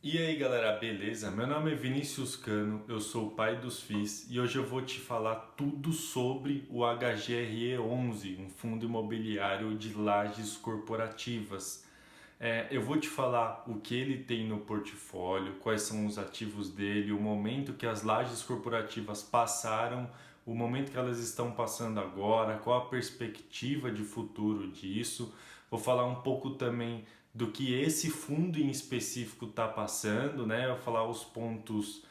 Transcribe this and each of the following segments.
E aí galera, beleza? Meu nome é Vinícius Cano, eu sou o pai dos FIIs e hoje eu vou te falar tudo sobre o HGRE11, um fundo imobiliário de lajes corporativas. Eu vou te falar o que ele tem no portfólio, quais são os ativos dele, o momento que as lajes corporativas passaram, o momento que elas estão passando agora, qual a perspectiva de futuro disso. Vou falar um pouco também do que esse fundo em específico está passando, né? Eu vou falar os pontos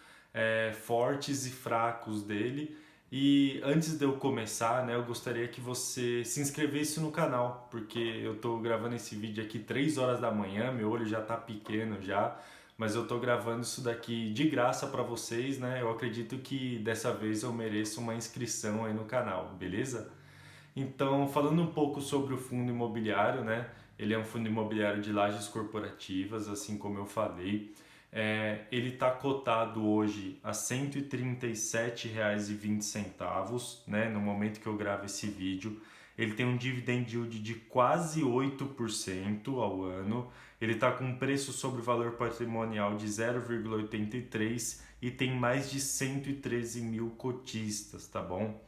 fortes e fracos dele. E antes de eu começar, né, eu gostaria que você se inscrevesse no canal, porque eu estou gravando esse vídeo aqui 3 horas da manhã, meu olho já está pequeno já, mas eu estou gravando isso daqui de graça para vocês, né? Eu acredito que dessa vez eu mereço uma inscrição aí no canal, beleza? Então, falando um pouco sobre o fundo imobiliário, né? Ele é um fundo imobiliário de lajes corporativas, assim como eu falei. Ele está cotado hoje a R$ 137,20, né? No momento que eu gravo esse vídeo. Ele tem um dividend yield de quase 8% ao ano. Ele está com um preço sobre valor patrimonial de 0,83 e tem mais de 113 mil cotistas, tá bom?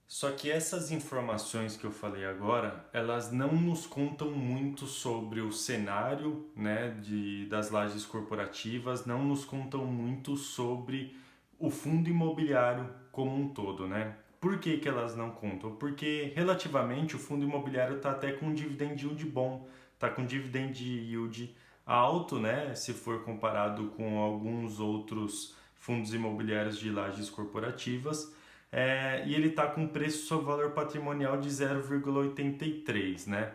Só que essas informações que eu falei agora, elas não nos contam muito sobre o cenário, né, das lajes corporativas, não nos contam muito sobre o fundo imobiliário como um todo, né? Por que que elas não contam? Porque relativamente o fundo imobiliário está até com um dividend yield bom, está com dividend yield alto, né? Se for comparado com alguns outros fundos imobiliários de lajes corporativas. E ele está com preço sobre valor patrimonial de 0,83, né?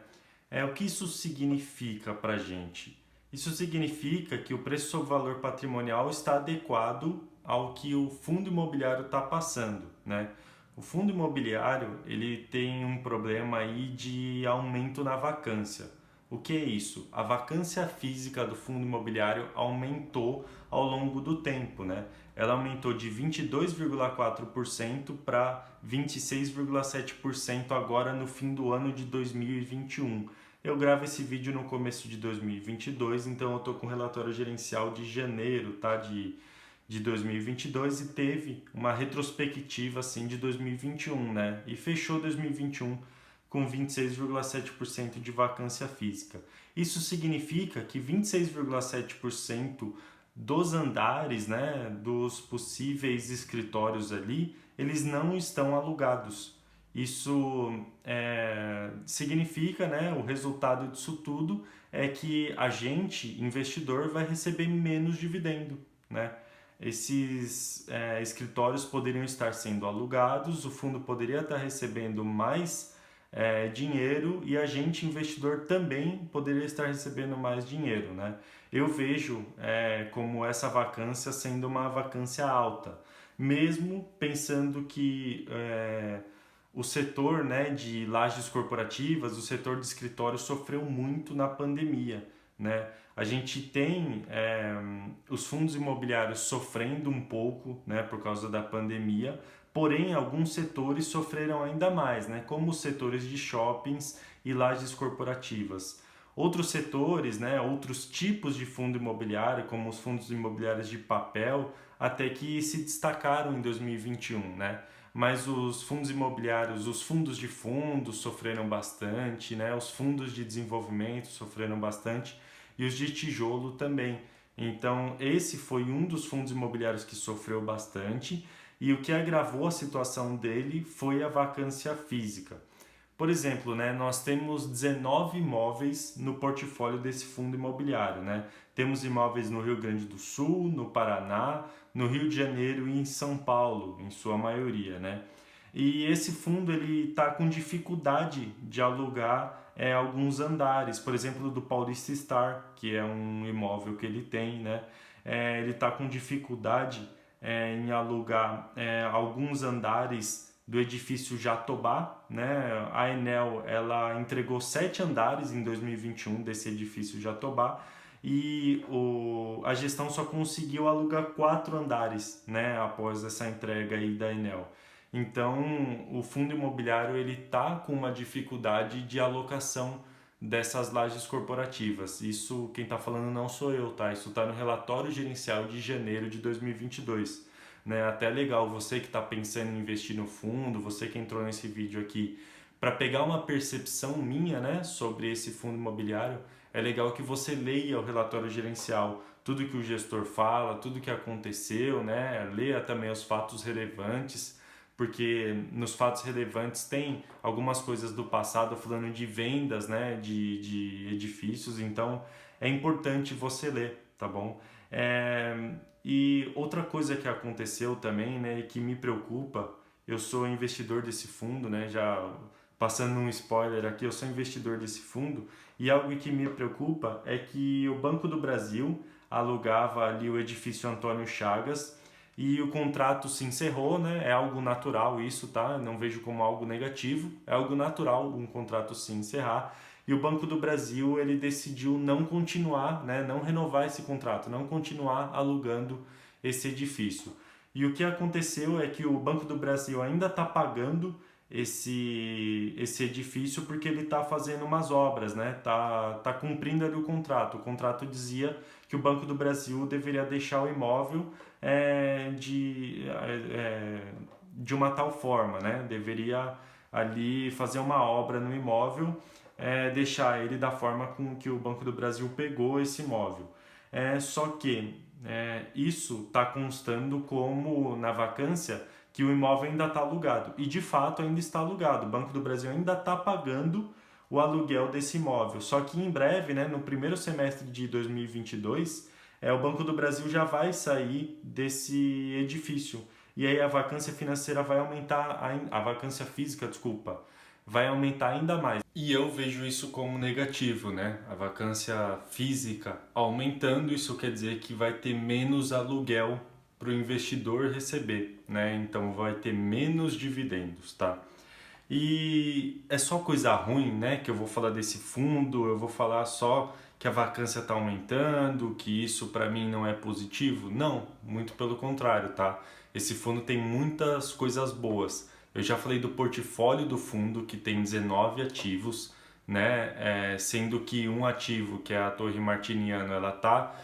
O que isso significa para a gente? Isso significa que o preço sobre valor patrimonial está adequado ao que o fundo imobiliário está passando, né? O fundo imobiliário ele tem um problema aí de aumento na vacância. O que é isso? A vacância física do fundo imobiliário aumentou ao longo do tempo, né? Ela aumentou de 22,4% para 26,7% agora no fim do ano de 2021. Eu gravo esse vídeo no começo de 2022, então eu estou com o relatório gerencial de janeiro, tá? De 2022 e teve uma retrospectiva assim de 2021, né? E fechou 2021 com 26,7% de vacância física. Isso significa que 26,7% dos andares, né, dos possíveis escritórios ali, eles não estão alugados. Isso significa, né, o resultado disso tudo é que a gente, investidor, vai receber menos dividendo, né? Esses escritórios poderiam estar sendo alugados, o fundo poderia estar recebendo mais dinheiro e a gente, investidor, também poderia estar recebendo mais dinheiro, né? Eu vejo como essa vacância sendo uma vacância alta, mesmo pensando que o setor, né, de lajes corporativas, o setor de escritório sofreu muito na pandemia, né? A gente tem os fundos imobiliários sofrendo um pouco, né, por causa da pandemia, porém alguns setores sofreram ainda mais, né, como os setores de shoppings e lajes corporativas. Outros setores, né, outros tipos de fundo imobiliário, como os fundos imobiliários de papel, até que se destacaram em 2021, né? Mas os fundos imobiliários, os fundos de fundos sofreram bastante, né? Os fundos de desenvolvimento sofreram bastante e os de tijolo também. Então, esse foi um dos fundos imobiliários que sofreu bastante e o que agravou a situação dele foi a vacância física. Por exemplo, né, nós temos 19 imóveis no portfólio desse fundo imobiliário, né? Temos imóveis no Rio Grande do Sul, no Paraná, no Rio de Janeiro e em São Paulo, em sua maioria, né? E esse fundo ele está com dificuldade de alugar alguns andares, por exemplo, do Paulista Star, que é um imóvel que ele tem, né? Ele está com dificuldade em alugar alguns andares do edifício Jatobá, né? A Enel ela entregou 7 andares em 2021 desse edifício Jatobá e a gestão só conseguiu alugar 4 andares, né? Após essa entrega aí da Enel. Então, o fundo imobiliário ele está com uma dificuldade de alocação dessas lajes corporativas. Isso quem está falando não sou eu, tá? Isso está no relatório gerencial de janeiro de 2022. Né? Até legal você que está pensando em investir no fundo, você que entrou nesse vídeo aqui, para pegar uma percepção minha, né, sobre esse fundo imobiliário, é legal que você leia o relatório gerencial, tudo que o gestor fala, tudo que aconteceu, né? Leia também os fatos relevantes, porque nos fatos relevantes tem algumas coisas do passado falando de vendas, né, de edifícios, então é importante você ler, tá bom? E outra coisa que aconteceu também, né, e que me preocupa, eu sou investidor desse fundo, né, já passando um spoiler aqui, eu sou investidor desse fundo, e algo que me preocupa é que o Banco do Brasil alugava ali o edifício Antônio Chagas e o contrato se encerrou, né? É algo natural isso, tá? Não vejo como algo negativo, é algo natural um contrato se encerrar. E o Banco do Brasil, ele decidiu não continuar, né? Não renovar esse contrato, não continuar alugando esse edifício. E o que aconteceu é que o Banco do Brasil ainda está pagando esse edifício porque ele está fazendo umas obras, né? Tá cumprindo ali o contrato. O contrato dizia que o Banco do Brasil deveria deixar o imóvel de uma tal forma, né? Deveria ali fazer uma obra no imóvel, deixar ele da forma com que o Banco do Brasil pegou esse imóvel. Só que isso está constando como na vacância que o imóvel ainda está alugado. E de fato ainda está alugado. O Banco do Brasil ainda está pagando o aluguel desse imóvel. Só que em breve, né, no primeiro semestre de 2022, o Banco do Brasil já vai sair desse edifício. E aí a vacância financeira vai aumentar, a vacância física, desculpa, vai aumentar ainda mais. E eu vejo isso como negativo, né? A vacância física aumentando, isso quer dizer que vai ter menos aluguel para o investidor receber, né? Então vai ter menos dividendos, tá? E é só coisa ruim, né? Que eu vou falar desse fundo, eu vou falar só que a vacância está aumentando, que isso para mim não é positivo? Não, muito pelo contrário, tá? Esse fundo tem muitas coisas boas. Eu já falei do portfólio do fundo, que tem 19 ativos, né? Sendo que um ativo, que é a Torre Martiniano, ela está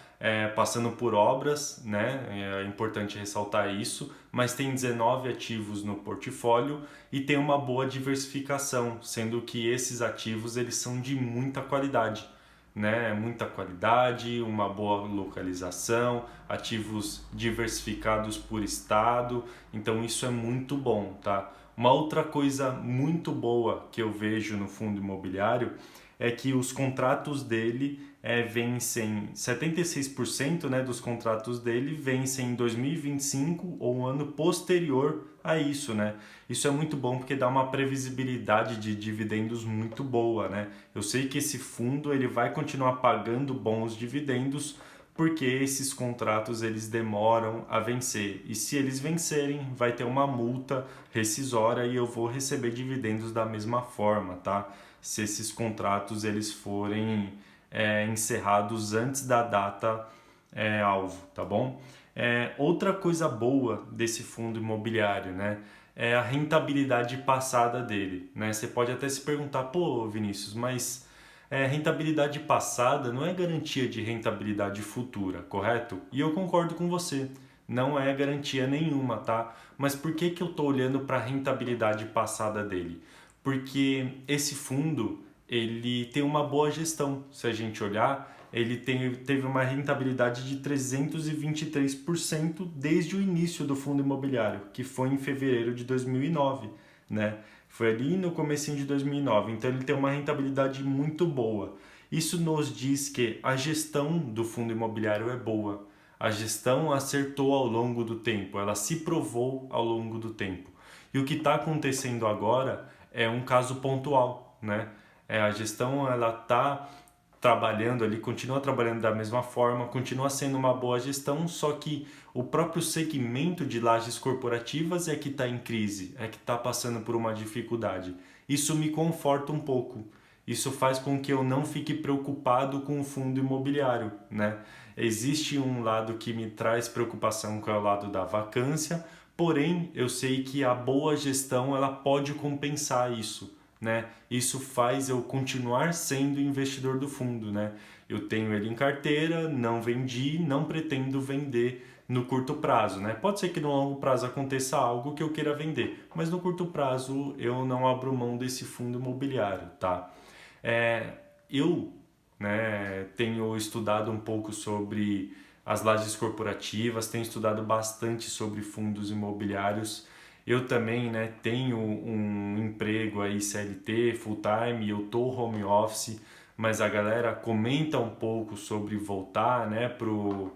passando por obras, né? É importante ressaltar isso, mas tem 19 ativos no portfólio e tem uma boa diversificação, sendo que esses ativos eles são de muita qualidade, né? Muita qualidade, uma boa localização, ativos diversificados por estado, então isso é muito bom, tá? Uma outra coisa muito boa que eu vejo no fundo imobiliário é que os contratos dele vencem, 76%, né, dos contratos dele vencem em 2025 ou um ano posterior a isso, né? Isso é muito bom porque dá uma previsibilidade de dividendos muito boa, né? Eu sei que esse fundo ele vai continuar pagando bons dividendos porque esses contratos eles demoram a vencer. E se eles vencerem, vai ter uma multa rescisória e eu vou receber dividendos da mesma forma, tá? Se esses contratos eles forem encerrados antes da data alvo, tá bom? Outra coisa boa desse fundo imobiliário, né? É a rentabilidade passada dele, né? Você pode até se perguntar, pô, Vinícius, mas rentabilidade passada não é garantia de rentabilidade futura, correto? E eu concordo com você, não é garantia nenhuma, tá? Mas por que eu estou olhando para a rentabilidade passada dele? Porque esse fundo ele tem uma boa gestão. Se a gente olhar, ele teve uma rentabilidade de 323% desde o início do fundo imobiliário, que foi em fevereiro de 2009, né? Foi ali no comecinho de 2009, então ele tem uma rentabilidade muito boa. Isso nos diz que a gestão do fundo imobiliário é boa. A gestão acertou ao longo do tempo, ela se provou ao longo do tempo. E o que está acontecendo agora é um caso pontual, né? A gestão ela está trabalhando ali, continua trabalhando da mesma forma, continua sendo uma boa gestão, só que o próprio segmento de lajes corporativas é que está em crise, é que está passando por uma dificuldade. Isso me conforta um pouco. Isso faz com que eu não fique preocupado com o fundo imobiliário, né? Existe um lado que me traz preocupação, que é o lado da vacância, porém eu sei que a boa gestão ela pode compensar isso, né? Isso faz eu continuar sendo investidor do fundo, né? Eu tenho ele em carteira, não vendi, não pretendo vender no curto prazo, né? Pode ser que no longo prazo aconteça algo que eu queira vender, mas no curto prazo eu não abro mão desse fundo imobiliário, tá? Eu, né, tenho estudado um pouco sobre as lajes corporativas, tenho estudado bastante sobre fundos imobiliários. Eu também, né, tenho um emprego aí CLT, full time, eu tô home office, mas a galera comenta um pouco sobre voltar, né, pro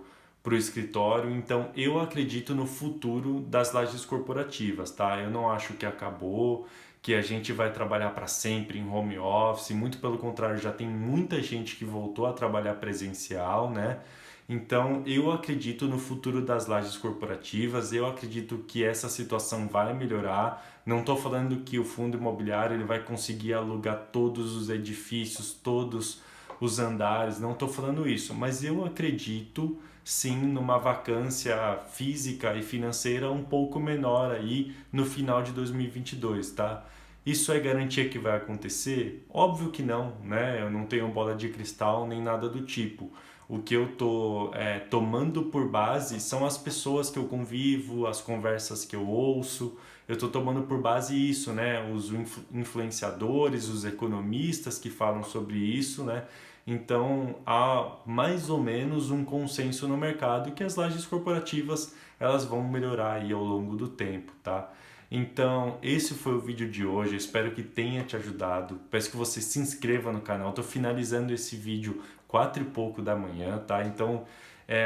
escritório. Então, eu acredito no futuro das lajes corporativas, tá? Eu não acho que acabou, que a gente vai trabalhar para sempre em home office, muito pelo contrário, já tem muita gente que voltou a trabalhar presencial, né? Então, eu acredito no futuro das lajes corporativas, eu acredito que essa situação vai melhorar. Não estou falando que o fundo imobiliário ele vai conseguir alugar todos os edifícios, todos os andares, não estou falando isso, mas eu acredito sim numa vacância física e financeira um pouco menor aí no final de 2022, tá? Isso é garantia que vai acontecer? Óbvio que não, né? Eu não tenho bola de cristal nem nada do tipo. O que eu tô tomando por base são as pessoas que eu convivo, as conversas que eu ouço. Eu tô tomando por base isso, né? Os influenciadores, os economistas que falam sobre isso, né? Então há mais ou menos um consenso no mercado que as lajes corporativas elas vão melhorar aí ao longo do tempo, tá? Então, esse foi o vídeo de hoje. Eu espero que tenha te ajudado. Peço que você se inscreva no canal. Estou finalizando esse vídeo 4 e pouco da manhã, tá? Então,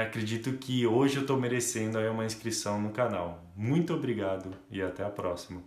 acredito que hoje eu estou merecendo aí uma inscrição no canal. Muito obrigado e até a próxima.